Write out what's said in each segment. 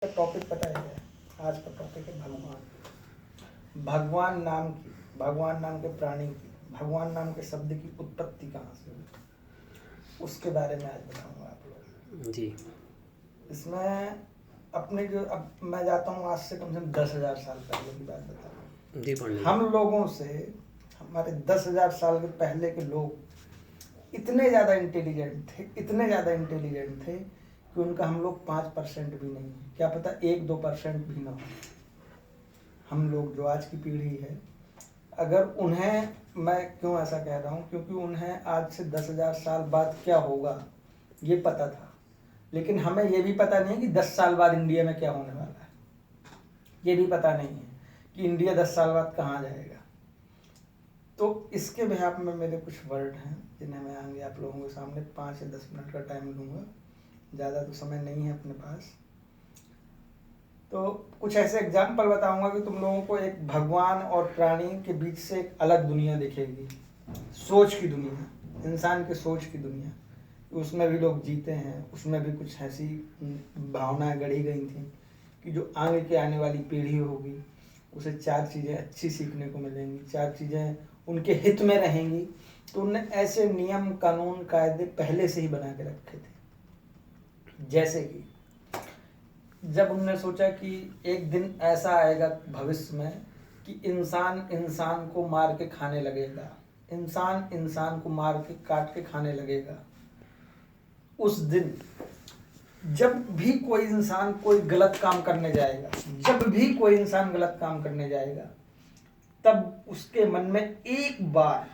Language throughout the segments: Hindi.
टॉपिक पता है क्या? आज का टॉपिक है भगवान। भगवान नाम के प्राणी की, भगवान नाम के शब्द की उत्पत्ति कहाँ से हुई, उसके बारे में आज बताऊंगा आप लोग जी। इसमें अपने जो अब मैं जाता हूँ आज से कम से कम 10,000 साल पहले की बात बता रहा हूँ। जी पंडित। हम लोगों से हमारे 10,000 साल के पहले के लोग इतने ज़्यादा इंटेलिजेंट थे कि उनका हम लोग 5% भी नहीं है, क्या पता 1-2% भी ना हो। हम लोग जो आज की पीढ़ी है, अगर उन्हें, मैं क्यों ऐसा कह रहा हूँ, क्योंकि उन्हें आज से 10,000 साल बाद क्या होगा ये पता था, लेकिन हमें ये भी पता नहीं कि 10 साल बाद इंडिया में क्या होने वाला है। ये भी पता नहीं है कि इंडिया 10 साल बाद कहाँ जाएगा। तो इसके बिहाफ में मेरे कुछ वर्ड हैं जिन्हें मैं आगे आप लोगों के सामने 5 या 10 मिनट का टाइम लूँगा, ज़्यादा तो समय नहीं है अपने पास। तो कुछ ऐसे एग्जाम्पल बताऊंगा कि तुम लोगों को एक भगवान और प्राणी के बीच से एक अलग दुनिया दिखेगी, सोच की दुनिया, इंसान के सोच की दुनिया। उसमें भी लोग जीते हैं, उसमें भी कुछ ऐसी भावनाएं गढ़ी गई थी कि जो आगे के आने वाली पीढ़ी होगी उसे 4 चीज़ें अच्छी सीखने को मिलेंगी, 4 चीज़ें उनके हित में रहेंगी। तो उनने ऐसे नियम कानून कायदे पहले से ही बना के रखे थे, जैसे कि जब उनने सोचा कि एक दिन ऐसा आएगा भविष्य में कि इंसान इंसान को मार के खाने लगेगा, इंसान इंसान को मार के काट के खाने लगेगा, उस दिन जब भी कोई इंसान कोई गलत काम करने जाएगा, जब भी कोई इंसान गलत काम करने जाएगा, तब उसके मन में एक बार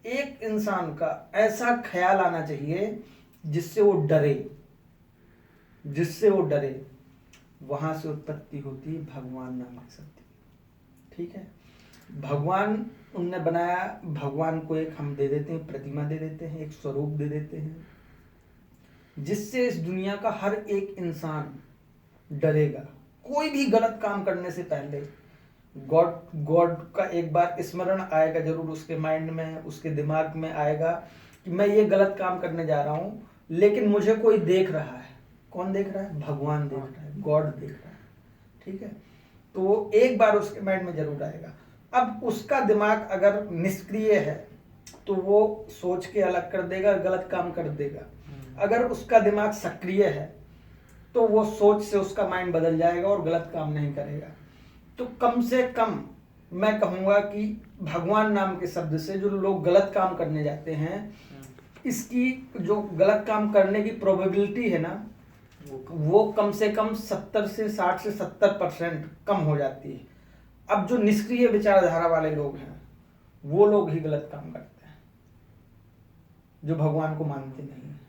एक इंसान का ऐसा ख्याल आना चाहिए जिससे वो डरे, वहां से उत्पत्ति होती है भगवान नाम की शब्द की। ठीक है, भगवान उनने बनाया, भगवान को एक हम दे देते हैं, प्रतिमा दे देते हैं, एक स्वरूप दे देते हैं, जिससे इस दुनिया का हर एक इंसान डरेगा। कोई भी गलत काम करने से पहले गॉड का एक बार स्मरण आएगा जरूर, उसके माइंड में, उसके दिमाग में आएगा कि मैं ये गलत काम करने जा रहा हूँ, लेकिन मुझे कोई देख रहा है। कौन देख रहा है? भगवान देख रहा है, गॉड देख रहा है। ठीक है, तो एक बार उसके माइंड में जरूर आएगा। अब उसका दिमाग अगर निष्क्रिय है तो वो सोच के अलग कर देगा, गलत काम कर देगा। अगर उसका दिमाग सक्रिय है तो वो सोच से उसका माइंड बदल जाएगा और गलत काम नहीं करेगा। तो कम से कम मैं कहूँगा कि भगवान नाम के शब्द से जो लोग गलत काम करने जाते हैं, इसकी जो गलत काम करने की प्रोबेबिलिटी है ना, वो कम से कम 60 से 70% कम हो जाती है। अब जो निष्क्रिय विचारधारा वाले लोग हैं वो लोग ही गलत काम करते हैं, जो भगवान को मानते नहीं है।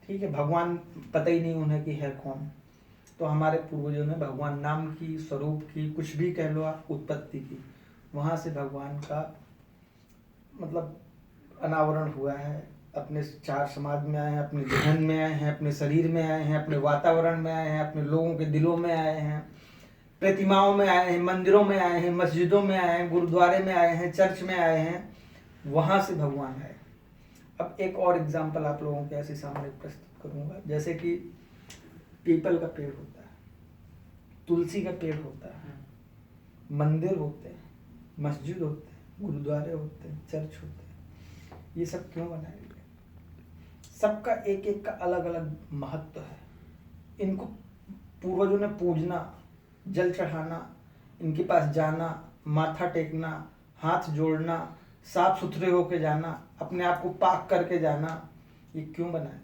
ठीक है, भगवान पता ही नहीं उन्हें कि है कौन। तो हमारे पूर्वजों ने भगवान नाम की, स्वरूप की, कुछ भी कह लो आप, उत्पत्ति की, वहां से भगवान का मतलब अनावरण हुआ है। अपने 4 समाज में आए हैं, अपने जहन में आए हैं, अपने शरीर में आए हैं, अपने वातावरण में आए हैं, अपने लोगों के दिलों में आए हैं, प्रतिमाओं में आए हैं, मंदिरों में आए हैं, मस्जिदों में आए हैं, गुरुद्वारे में आए हैं, चर्च में आए हैं, वहां से भगवान आए। अब एक और एग्जाम्पल आप लोगों के ऐसे सामने प्रस्तुत करूंगा, जैसे कि पीपल का पेड़ होता है, तुलसी का पेड़ होता है, मंदिर होते हैं, मस्जिद होते हैं, गुरुद्वारे होते हैं, चर्च होते हैं। ये सब क्यों बनाए गए? सबका एक एक का अलग अलग महत्व है। इनको पूर्वजों ने पूजना, जल चढ़ाना, इनके पास जाना, माथा टेकना, हाथ जोड़ना, साफ सुथरे होके जाना, अपने आप को पाक करके जाना, ये क्यों बनाया?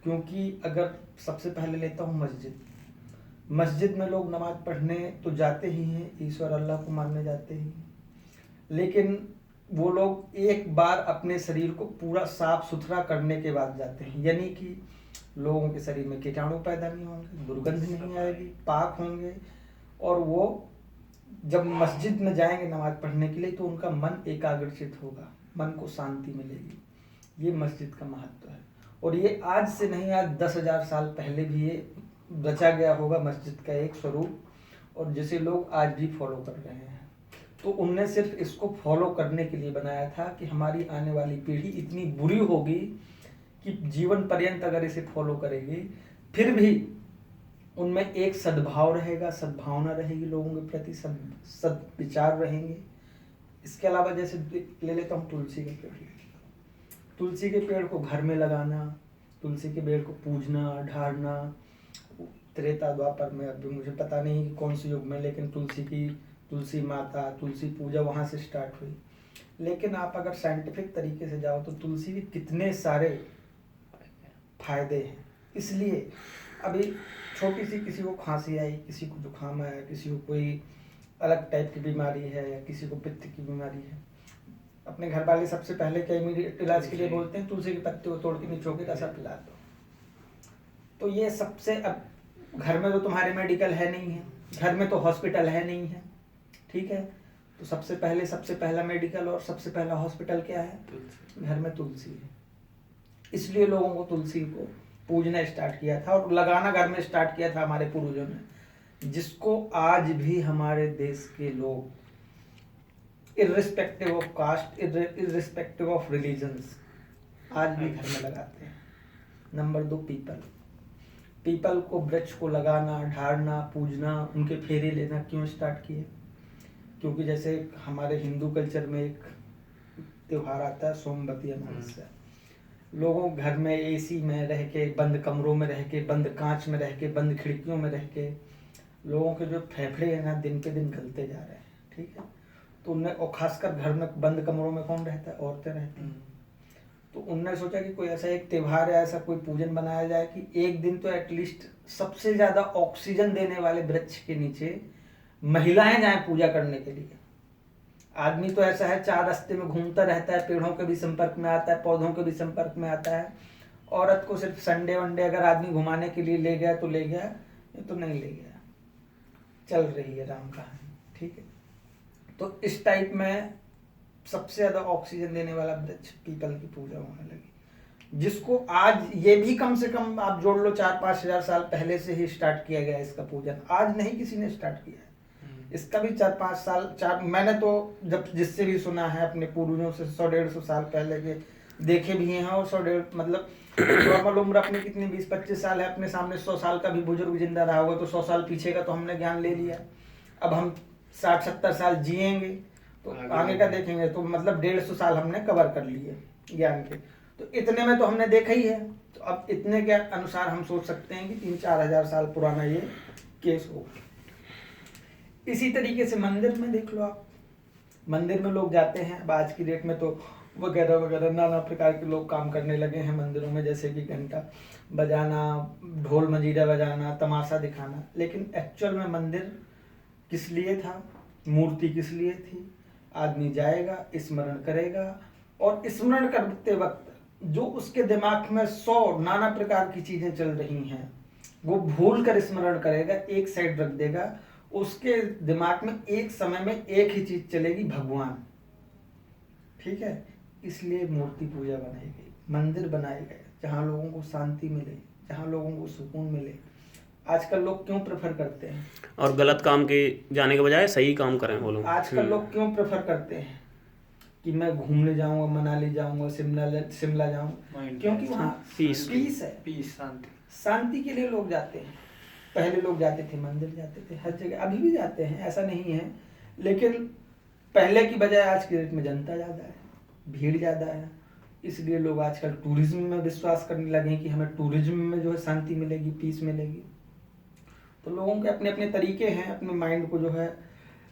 क्योंकि अगर सबसे पहले लेता हूँ मस्जिद में लोग नमाज पढ़ने तो जाते ही हैं, ईश्वर अल्लाह को मानने जाते ही, लेकिन वो लोग एक बार अपने शरीर को पूरा साफ सुथरा करने के बाद जाते हैं, यानी कि लोगों के शरीर में कीटाणु पैदा नहीं होंगे, दुर्गंध नहीं आएगी, पाक होंगे, और वो जब मस्जिद में जाएंगे नमाज पढ़ने के लिए तो उनका मन एकाग्रचित होगा, मन को शांति मिलेगी। ये मस्जिद का महत्व है। और ये आज से नहीं, आज 10,000 साल पहले भी ये रचा गया होगा मस्जिद का एक स्वरूप, और जिसे लोग आज भी फॉलो कर रहे हैं। तो उनने सिर्फ इसको फॉलो करने के लिए बनाया था कि हमारी आने वाली पीढ़ी इतनी बुरी होगी कि जीवन पर्यंत अगर इसे फॉलो करेगी, फिर भी उनमें एक सद्भाव रहेगा, सद्भावना रहेगी लोगों के प्रति, सद्विचार रहेंगे। इसके अलावा जैसे ले लेता हूँ तुलसी के पेड़। तुलसी के पेड़ को घर में लगाना, तुलसी के पेड़ को पूजना ढारना, त्रेता द्वापर में, अभी मुझे पता नहीं कि कौन से युग में, लेकिन तुलसी माता, तुलसी पूजा वहाँ से स्टार्ट हुई। लेकिन आप अगर साइंटिफिक तरीके से जाओ तो तुलसी के कितने सारे फायदे हैं। इसलिए अभी छोटी सी किसी को खांसी आई, किसी को जुकाम आया, किसी को कोई अलग टाइप की बीमारी है, या किसी को पित्त की बीमारी है, अपने घर वाले सबसे पहले क्या इमीडिएट इलाज के लिए बोलते हैं, तुलसी के पत्ते को तोड़ के निचोड़ के रसा पिला दो। तो ये सबसे, अब घर में तो तुम्हारे मेडिकल है नहीं है, घर में तो हॉस्पिटल है नहीं है, ठीक है, तो सबसे पहला मेडिकल और सबसे पहला हॉस्पिटल क्या है? घर में तुलसी है। इसलिए लोगों को तुलसी को पूजना स्टार्ट किया था और लगाना घर में स्टार्ट किया था हमारे पूर्वजों ने, जिसको आज भी हमारे देश के लोग irrespective of caste, irrespective of religions, आज भी घर में लगाते हैं। नंबर 2, पीपल को, वृक्ष को लगाना, ढारना, पूजना, उनके फेरे लेना क्यों स्टार्ट किए? क्योंकि जैसे हमारे हिंदू कल्चर में एक त्योहार आता है सोमवती अमावस्या। लोगों घर में एसी में रह के, बंद कमरों में रह के, बंद कांच में रह के, बंद खिड़कियों में रह के, लोगों के जो फेफड़े हैं ना दिन पे दिन गलते जा रहे हैं, ठीक है। तो उनने, और खासकर घर में बंद कमरों में कौन रहता है? औरतें रहती हैं। तो उनने सोचा कि कोई ऐसा एक त्योहार या ऐसा कोई पूजन बनाया जाए कि एक दिन तो एटलीस्ट सबसे ज्यादा ऑक्सीजन देने वाले वृक्ष के नीचे महिलाएं जाएं पूजा करने के लिए। आदमी तो ऐसा है, 4 रास्ते में घूमता रहता है, पेड़ों के भी संपर्क में आता है, पौधों के भी संपर्क में आता है। औरत को सिर्फ संडे वनडे अगर आदमी घुमाने के लिए ले गया तो ले गया, नहीं तो नहीं ले गया। चल रही है राम कहानी, ठीक है। तो इस टाइप में सबसे ज्यादा ऑक्सीजन देने वाला वृक्ष पीपल की पूजा होने लगी, जिसको आज ये भी कम से कम आप जोड़ लो 4-5 हजार साल पहले से ही स्टार्ट किया गया इसका पूजन। आज नहीं किसी ने स्टार्ट किया है इसका भी 4-5 साल, मैंने तो जब जिससे भी सुना है अपने पूर्वजों से 100-150 साल पहले के देखे भी हैं, और 100-150 मतलब नॉर्मल उम्र अपनी कितनी 20-25 साल है, अपने सामने 100 साल का भी बुजुर्ग जिंदा रहा होगा तो 100 साल पीछे का तो हमने ज्ञान ले लिया। अब हम 60-70 साल जिएंगे तो आगे का देखेंगे, तो मतलब 150 साल हमने कवर कर लिए ज्ञान के, तो इतने में तो हमने देखा ही है। तो अब इतने के अनुसार हम सोच सकते हैं कि 3-4 हजार साल पुराना ये केस होगा। इसी तरीके से मंदिर में देख लो आप, मंदिर में लोग जाते हैं। अब आज की डेट में तो वगैरह वगैरह नाना प्रकार के लोग काम करने लगे हैं मंदिरों में, जैसे कि घंटा बजाना, ढोल मंजीरा बजाना, तमाशा दिखाना। लेकिन एक्चुअल में मंदिर किस लिए था, मूर्ति किस लिए थी? आदमी जाएगा, स्मरण करेगा, और स्मरण करते वक्त जो उसके दिमाग में 100 नाना प्रकार की चीजें चल रही हैं वो भूल कर स्मरण करेगा, एक साइड रख देगा। उसके दिमाग में एक समय में एक ही चीज चलेगी, भगवान, ठीक है। इसलिए मूर्ति पूजा बनाई गई, मंदिर बनाए गए जहाँ लोगों को शांति मिले, जहाँ लोगों को सुकून मिले। आजकल लोग क्यों प्रेफर करते हैं, और गलत काम के जाने के बजाय सही काम करें वो लोग। आजकल लोग क्यों प्रेफर करते हैं कि मैं घूमने जाऊंगा, मनाली जाऊंगा, शिमला जाऊंगा? क्योंकि वहाँ पीस है, पीस, शांति के लिए लोग जाते हैं। पहले लोग जाते थे, मंदिर जाते थे, हर जगह, अभी भी जाते हैं, ऐसा नहीं है। लेकिन पहले की बजाय आज के डेट में जनता ज़्यादा है, भीड़ ज़्यादा है, इसलिए लोग आजकल टूरिज्म में विश्वास करने लगे कि हमें टूरिज्म में जो है शांति मिलेगी, पीस मिलेगी। तो लोगों के अपने अपने तरीके हैं अपने माइंड को जो है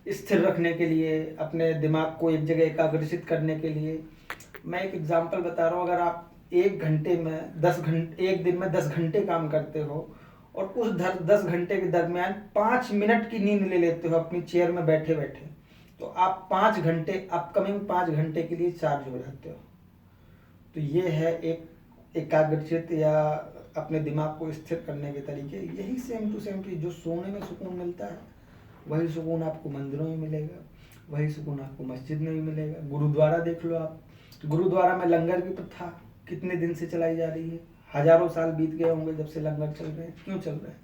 स्थिर रखने के लिए, अपने दिमाग को एक जगह एकाग्रचित करने के लिए। मैं एक एग्जांपल बता रहा हूँ, अगर आप एक दिन में 10 घंटे काम करते हो और उस 10 घंटे के दरमियान 5 मिनट की नींद ले लेते हो अपनी चेयर में बैठे बैठे, तो आप 5 घंटे, अपकमिंग 5 घंटे के लिए चार्ज हो जाते हो। तो ये है एक एकाग्रचित या अपने दिमाग को स्थिर करने के तरीके। यही सेम टू सेम चीज, जो सोने में सुकून मिलता है वही सुकून आपको मंदिरों में मिलेगा, वही सुकून आपको मस्जिद में भी मिलेगा। गुरुद्वारा देख लो आप, गुरुद्वारा में लंगर की प्रथा कितने दिन से चलाई जा रही है, हजारों साल बीत गए होंगे जब से लंगर चल रहे हैं। क्यों चल रहे हैं?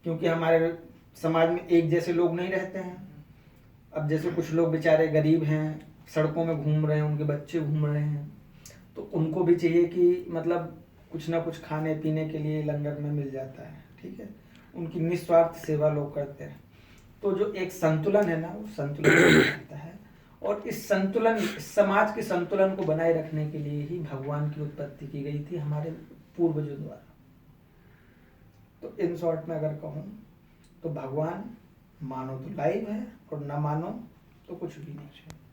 क्योंकि हमारे समाज में एक जैसे लोग नहीं रहते हैं। अब जैसे कुछ लोग बेचारे गरीब हैं, सड़कों में घूम रहे हैं, उनके बच्चे घूम रहे हैं, तो उनको भी चाहिए कि मतलब कुछ ना कुछ खाने पीने के लिए लंगर में मिल जाता है, ठीक है। उनकी निस्वार्थ सेवा लोग करते हैं। तो जो एक संतुलन है ना, वो संतुलन रहता है। और इस संतुलन, समाज के संतुलन को बनाए रखने के लिए ही भगवान की उत्पत्ति की गई थी हमारे पूर्वजों द्वारा। तो इन शॉर्ट में अगर कहूँ तो भगवान मानो तो लाइव है और ना मानो तो कुछ भी नहीं है।